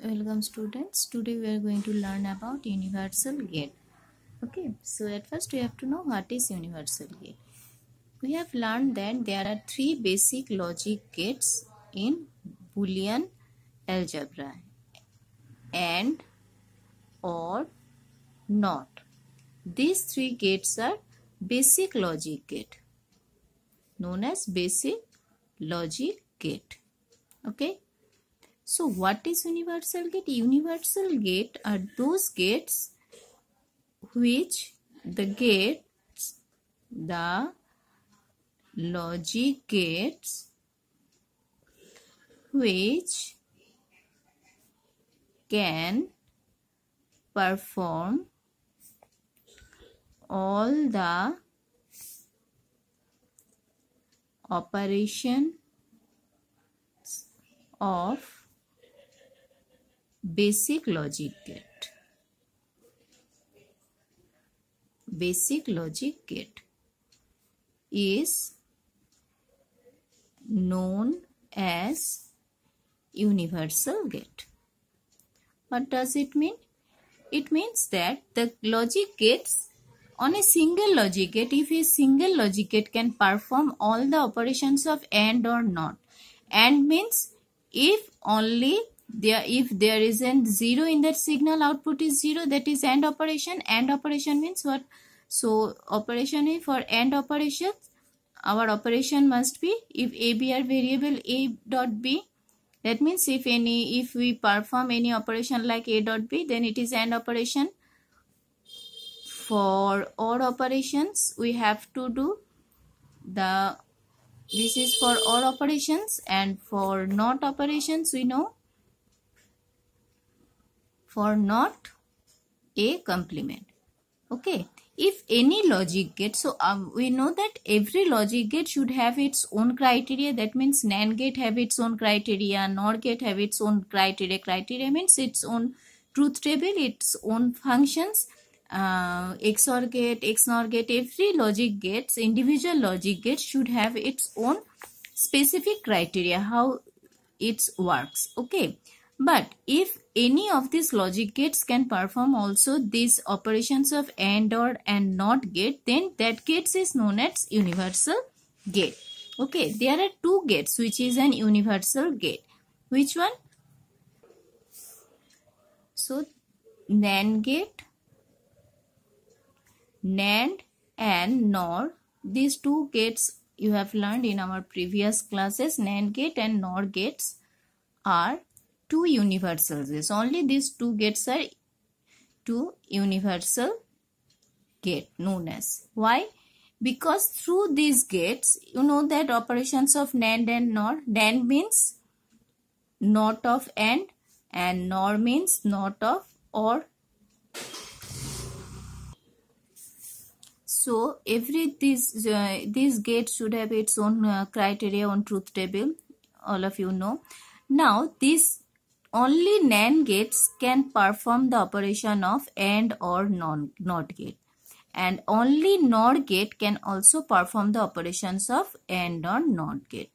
Welcome students. Today we are going to learn about universal gate. Okay, so at first we have to know what is universal gate. We have learned that there are three basic logic gates in Boolean algebra: AND, OR, NOT. These three gates are basic logic gate, known as basic logic gate. Okay. So what is universal gate? Universal gate are those gates which the logic gates which can perform all the operations of basic logic gate. Basic logic gate is known as universal gate. What does it mean? It means that the logic gates on a single logic gate, if a single logic gate can perform all the operations of AND or NOT. AND means if there isn't 0 in that signal, output is 0, that is AND operation. AND operation means what? So operation is for AND operations, our operation must be if A, B are variable A dot B. That means if we perform any operation like A dot B, then it is AND operation. For OR operations, we have to do this is for OR operations, and for NOT operations, we know for NOT a complement. Okay. If any logic gate, so we know that every logic gate should have its own criteria. That means NAND gate have its own criteria, NOR gate have its own criteria. Criteria means its own truth table, its own functions. XOR gate, XNOR gate, every logic gates, individual logic gate should have its own specific criteria how it works. Okay. But if any of these logic gates can perform also these operations of AND, OR and NOT gate, then that gate is known as universal gate. Okay, there are two gates which is an universal gate. Which one? So NAND gate, NAND and NOR, these two gates you have learned in our previous classes. NAND gate and NOR gates are two universal gates. Only these two gates are two universal gate known as. Why? Because through these gates, you know that operations of NAND and NOR. NAND means not of AND and NOR means not of OR. So these gates should have its own criteria on truth table. All of you know. Now only NAND gates can perform the operation of AND or NOT gate, and only NOR gate can also perform the operations of AND or NOT gate.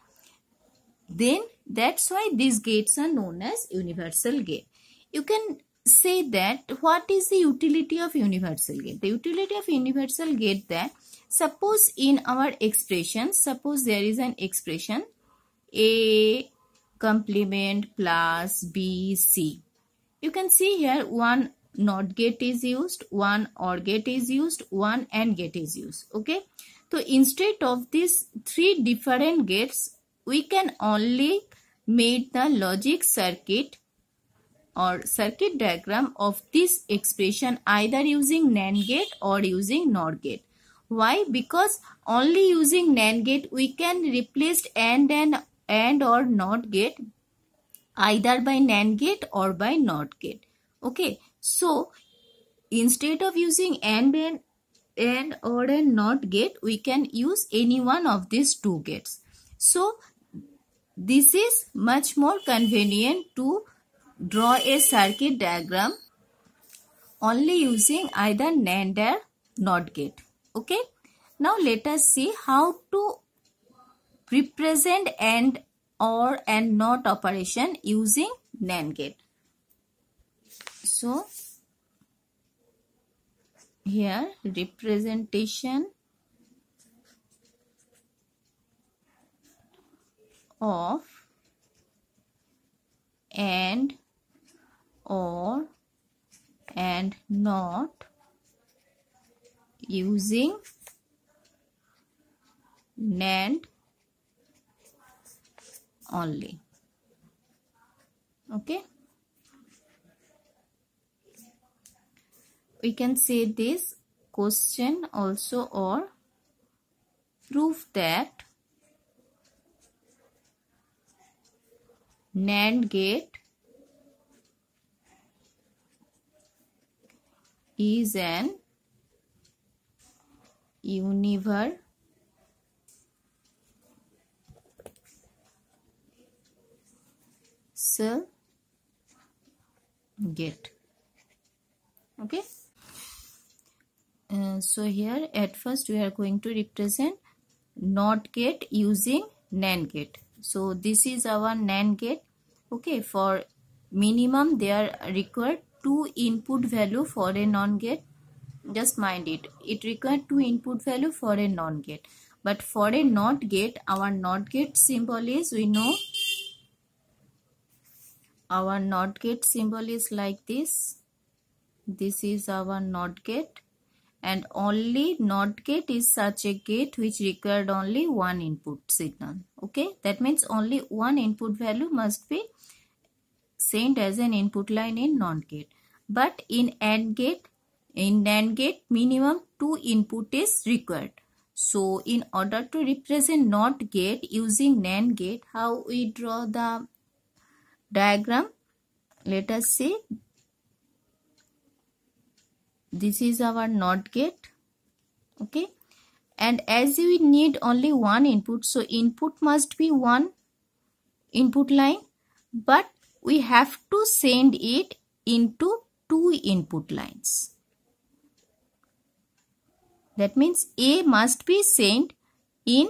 Then that's why these gates are known as universal gate. You can say that what is the utility of universal gate? The utility of universal gate, that suppose in our expression, suppose there is an expression A complement plus B, C. You can see here one NOT gate is used, one OR gate is used, one AND gate is used. Okay. So instead of these three different gates, we can only make the logic circuit or circuit diagram of this expression either using NAND gate or using NOR gate. Why? Because only using NAND gate we can replace AND or NOT gate either by NAND gate or by NOT gate. Okay. So instead of using AND OR and NOT gate, we can use any one of these two gates. So this is much more convenient to draw a circuit diagram only using either NAND or NOT gate. Okay. Now let us see how to represent AND, OR and NOT operation using NAND gate. So here representation of and, or, and not using NAND only. Okay, we can say this question also, or prove that NAND gate is an universal gate. Okay, so here at first we are going to represent NOT gate using NAND gate. So this is our NAND gate. Okay, for minimum there required 2 input value for a NOT gate. Just mind it, it required 2 input value for a NOT gate. But for a NOT gate, our NOT gate symbol is, we know our NOT gate symbol is like this. This is our NOT gate, and only NOT gate is such a gate which required only one input signal. Okay, that means only one input value must be sent as an input line in NOT gate. But in AND gate, in NAND gate, minimum 2 input is required. So in order to represent NOT gate using NAND gate, how we draw the diagram? Let us see. This is our NOT gate. Okay, and as we need only one input, so input must be one input line, but we have to send it into 2 input lines. That means A must be sent in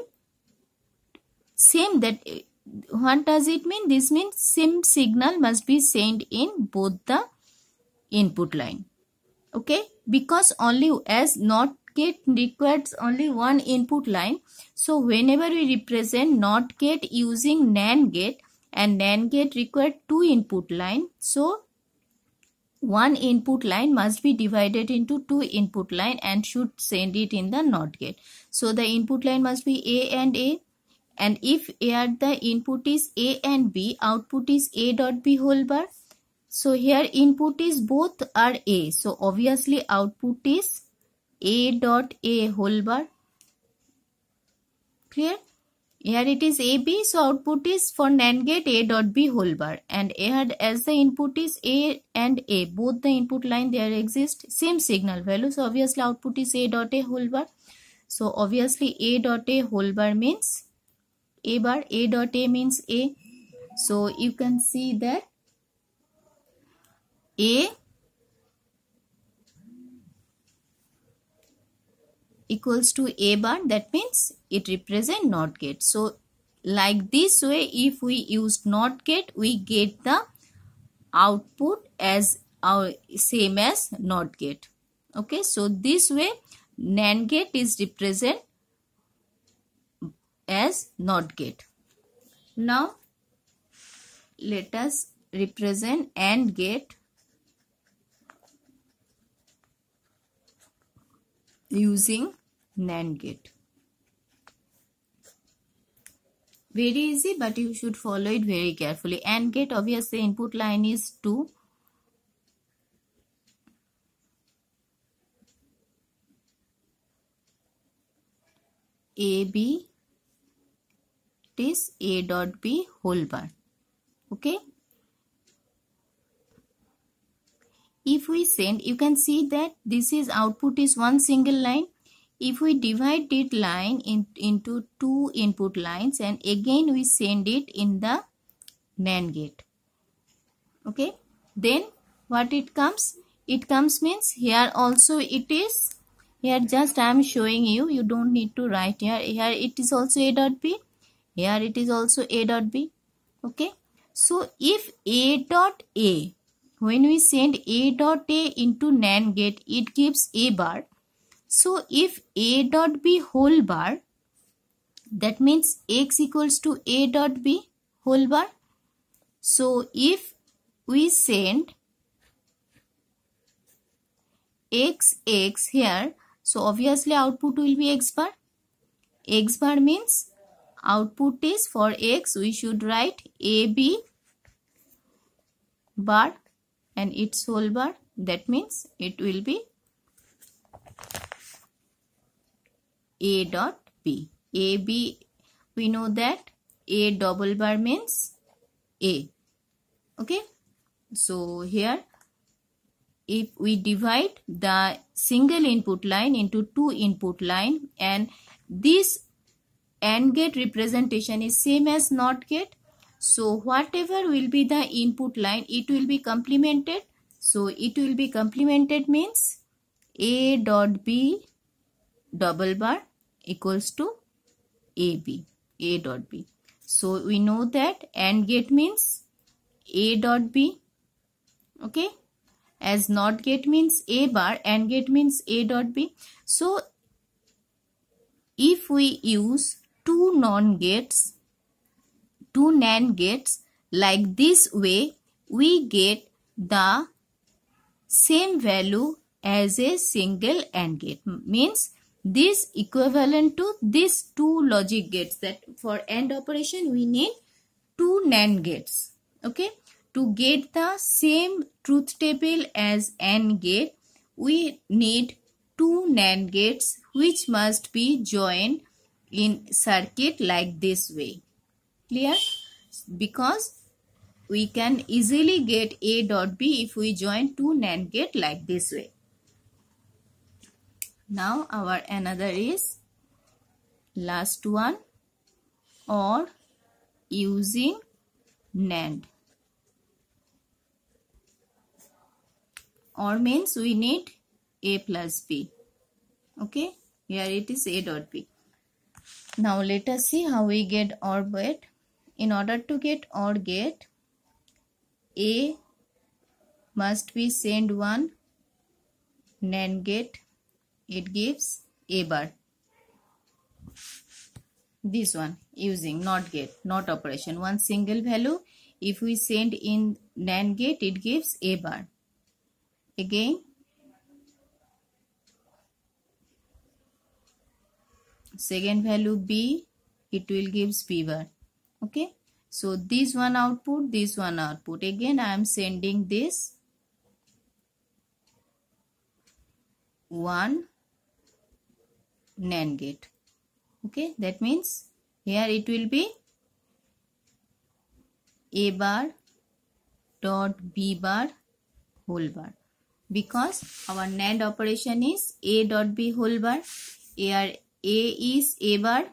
same, that what does it mean? This means same signal must be sent in both the input line. Okay, because only as NOT gate requires only one input line, so whenever we represent NOT gate using NAND gate, and NAND gate required 2 input line, so one input line must be divided into 2 input line and should send it in the NOT gate. So the input line must be A, and if here the input is A and B, output is A dot B whole bar. So here input is both are A, so obviously output is A dot A whole bar. Clear? Here it is AB, so output is for NAND gate A dot B whole bar, and here as the input is A and A, both the input line there exist same signal value, so obviously output is A dot A whole bar. So obviously A dot A whole bar means A bar, A dot A means A. So you can see that A equals to A bar, that means it represents NOT gate. So like this way, if we use NOT gate, we get the output as our same as NOT gate. Okay, so this way NAND gate is represented as NOT gate. Now let us represent AND gate using NAND gate. Very easy, but you should follow it very carefully. AND gate, obviously input line is 2. AB, it is A dot B whole bar. Okay. If we send, you can see that this is output is one single line. If we divide it line into 2 input lines, and again we send it in the NAND gate. Okay, then what it comes? It comes means here also it is, here just I am showing you, you don't need to write here. Here it is also A dot B, here it is also A dot B. Okay, so if A dot A when we send A dot A into NAND gate, it gives A bar. So if A dot B whole bar, that means X equals to A dot B whole bar. So if we send X here, so obviously output will be X bar. X bar means output is for X, we should write AB bar and its whole bar. That means it will be A dot B. AB, we know that A double bar means A. Okay. So here, if we divide the single input line into two input line, and this AND gate representation is same as NOT gate, so whatever will be the input line, it will be complemented. So it will be complemented means A dot B double bar equals to AB, A dot B. So we know that AND gate means A dot B. Okay. As NOT gate means A bar, AND gate means A dot B. So if we use two NAND gates like this way, we get the same value as a single AND gate. Means this equivalent to these two logic gates, that for AND operation we need two NAND gates. Okay. To get the same truth table as AND gate, we need two NAND gates which must be joined in circuit like this way. Clear? Because we can easily get A dot B if we join two NAND gate like this way. Now our another is last one, or using NAND. Or means we need A plus B. Okay, here it is A dot B. Now let us see how we get OR gate. In order to get OR gate, A must be send one NAND gate. It gives A bar. This one using NOT gate, NOT operation. One single value. If we send in NAND gate, it gives A bar. Again, second value B, it will gives B bar. Okay. So this one output, this one output. Again, I am sending this one NAND gate. Okay. That means here it will be A bar dot B bar whole bar. Because our NAND operation is A dot B whole bar. Here A is A bar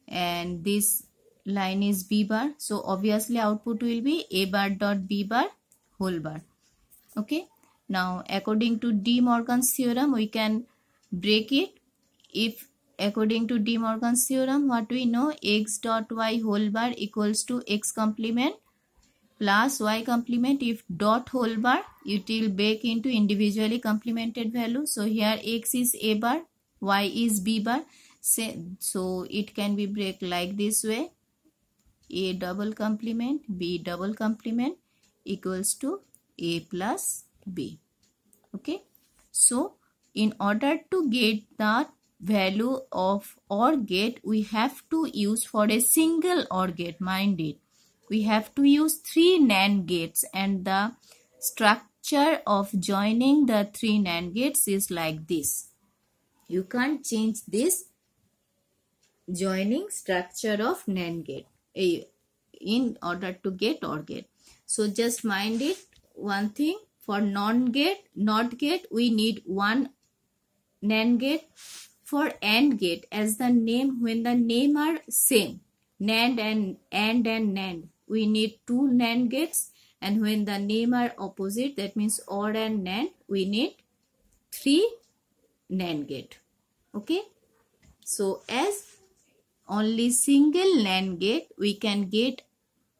and this line is B bar. So obviously output will be A bar dot B bar whole bar. Okay. Now according to De Morgan's theorem, we can break it. If according to De Morgan's theorem, what we know, X dot Y whole bar equals to X complement plus Y complement. If dot whole bar, it will break into individually complemented value. So here X is A bar, Y is B bar. So it can be break like this way. A double complement, B double complement equals to A plus B. Okay. So in order to get the value of OR gate, we have to use for a single OR gate, mind it, we have to use three NAND gates, and the structure of joining the three NAND gates is like this. You can't change this joining structure of NAND gate in order to get OR gate. So just mind it, one thing, for NOT gate we need one NAND gate. For AND gate, as the name, when the name are same, NAND and AND and NAND, we need two NAND gates, and when the name are opposite, that means OR and NAND, we need three NAND gate. Okay. So as only single NAND gate, we can get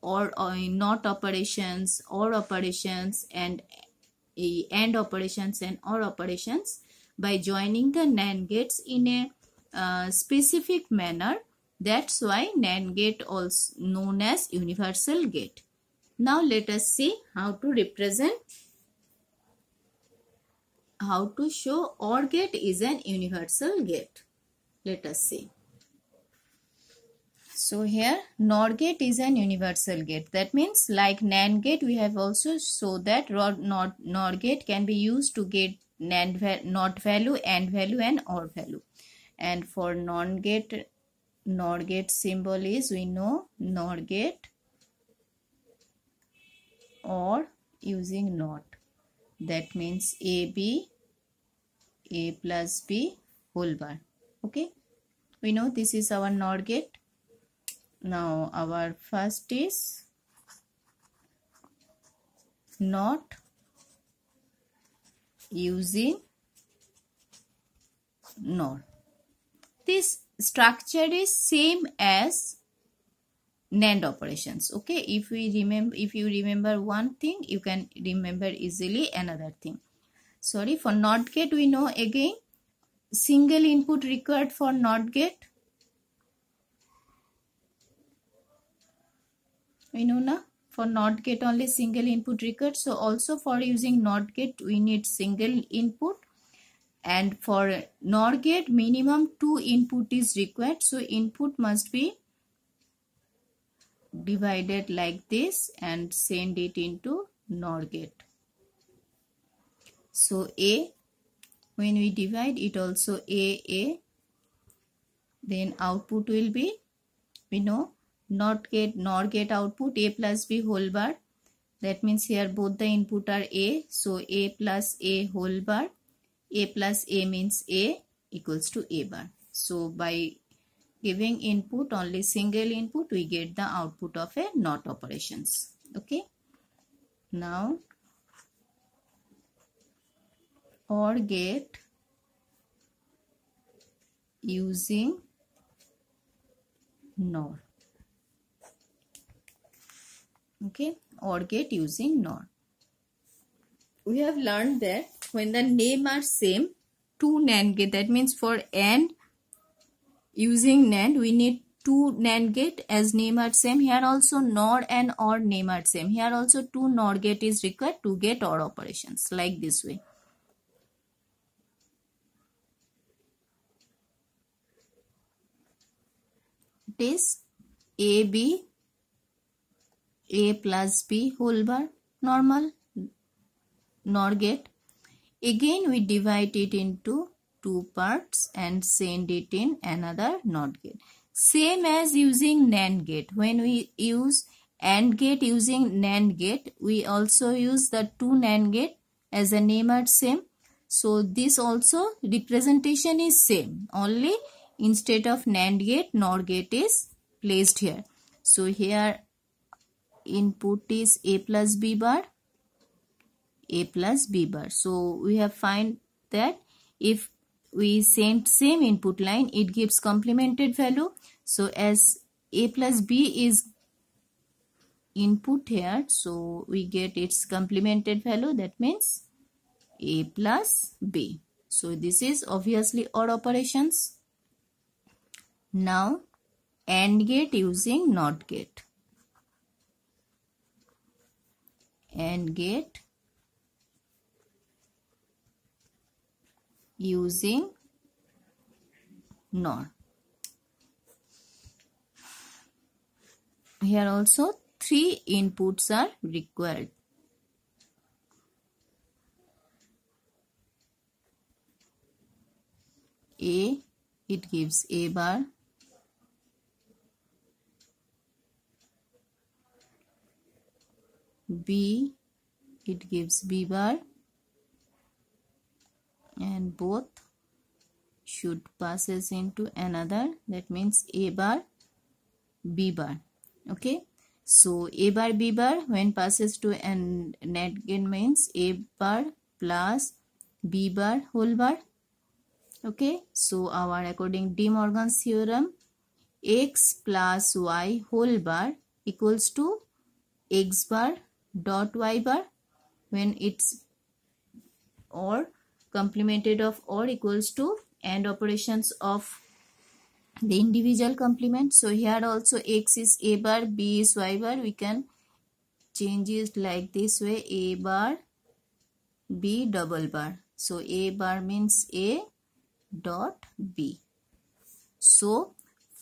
or not operations, or operations, and AND operations and OR operations by joining the NAND gates in a specific manner. That's why NAND gate also known as universal gate. Now let us see how to represent, how to show OR gate is an universal gate. Let us see. So here NOR gate is an universal gate. That means like NAND gate, we have also shown that NOR gate can be used to get NOT value, AND value and OR value. And for NOR gate symbol is, we know, NOR gate or using NOT. That means AB, A plus B whole bar. Okay, we know this is our NOR gate. Now our first is NOT using NOR. This structure is same as NAND operations. Okay, if you remember one thing, you can remember easily another thing. Sorry, for NOT gate we know again single input required for NOT gate. We know na, for NOT gate only single input required. So also for using NOT gate we need single input, and for NOR gate minimum 2 input is required. So input must be divided like this and send it into NOR gate. So A, when we divide it also A, then output will be, we know, NOR gate output A plus B whole bar. That means here both the input are A, so A plus A whole bar. A plus A means A equals to A bar. So by giving input, only single input, we get the output of a NOT operations. Okay, now OR gate using NOR. Okay, OR gate using NOR. We have learned that when the name are same, two NAND gate, that means for AND using NAND we need two NAND gate as name are same. Here also NOR and OR name are same. Here also two NOR gate is required to get OR operations, like this way. It is AB, A plus B whole bar, normal NOR gate. Again we divide it into two parts and send it in another NOT gate. Same as using NAND gate. When we use AND gate using NAND gate, we also use the two NAND gate as a name are same. So this also representation is same. Only instead of NAND gate, NOR gate is placed here. So here input is A plus B bar, A plus B bar. So we have find that if we send same input line, it gives complemented value. So as A plus B is input here, so we get its complemented value. That means A plus B. So this is obviously OR operations. Now AND gate using NOT gate. AND gate using NOR. Here also 3 inputs are required. A, it gives A bar. B, it gives B bar, and both should passes into another, that means A bar, B bar. Okay, so A bar, B bar when passes to an NAND gate means A bar plus B bar whole bar. Okay, so our according De Morgan's theorem, X plus Y whole bar equals to x bar dot y bar when it's OR complemented of OR equals to AND operations of the individual complement. So here also x is a bar, b is y bar. We can change it like this way: a bar, b double bar. So a bar means a dot b. So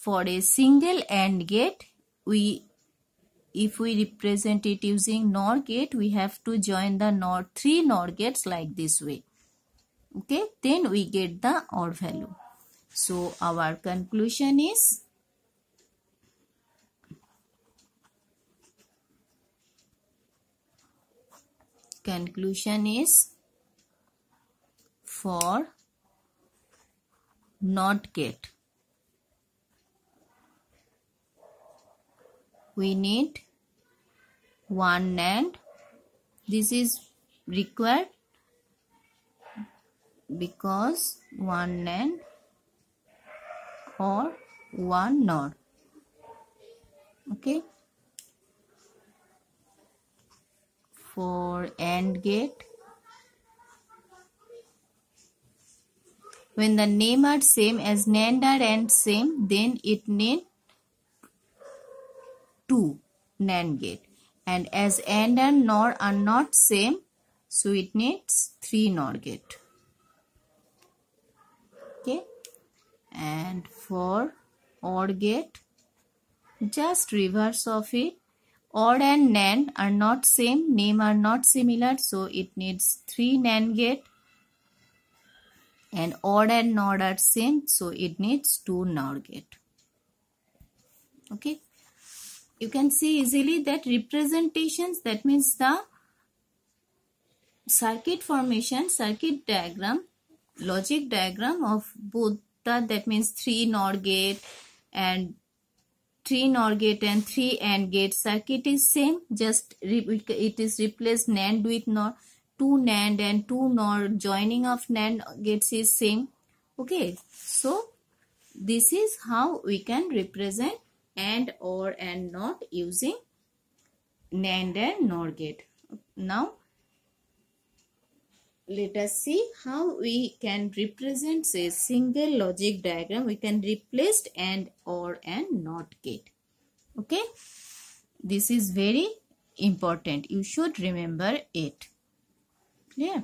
for a single AND gate, if we represent it using NOR gate, we have to join the three NOR gates like this way. Okay, then we get the OR value. So our conclusion is for NOT gate we need one NAND. This is required because one NAND or one NOR. Okay. For AND gate, when the name are same as NAND are AND same, then it need two NAND gate. And as AND and NOR are not same, so it needs three NOR gate. Okay. And for OR gate, just reverse of it. OR and NAND are not same, name are not similar, so it needs three NAND gate. And OR and NOR are same, so it needs two NOR gate. Okay. You can see easily that representations, that means the circuit formation, circuit diagram, logic diagram of both that means three NOR gate and three NOR gate and three AND gate circuit is same, just it is replaced NAND with NOR, two NAND and two NOR, joining of NAND gates is same. Okay, so this is how we can represent AND, OR and NOT using NAND and NOR gate. Now let us see how we can represent a single logic diagram. We can replace AND, OR and NOT gate. Okay, this is very important. You should remember it. Clear?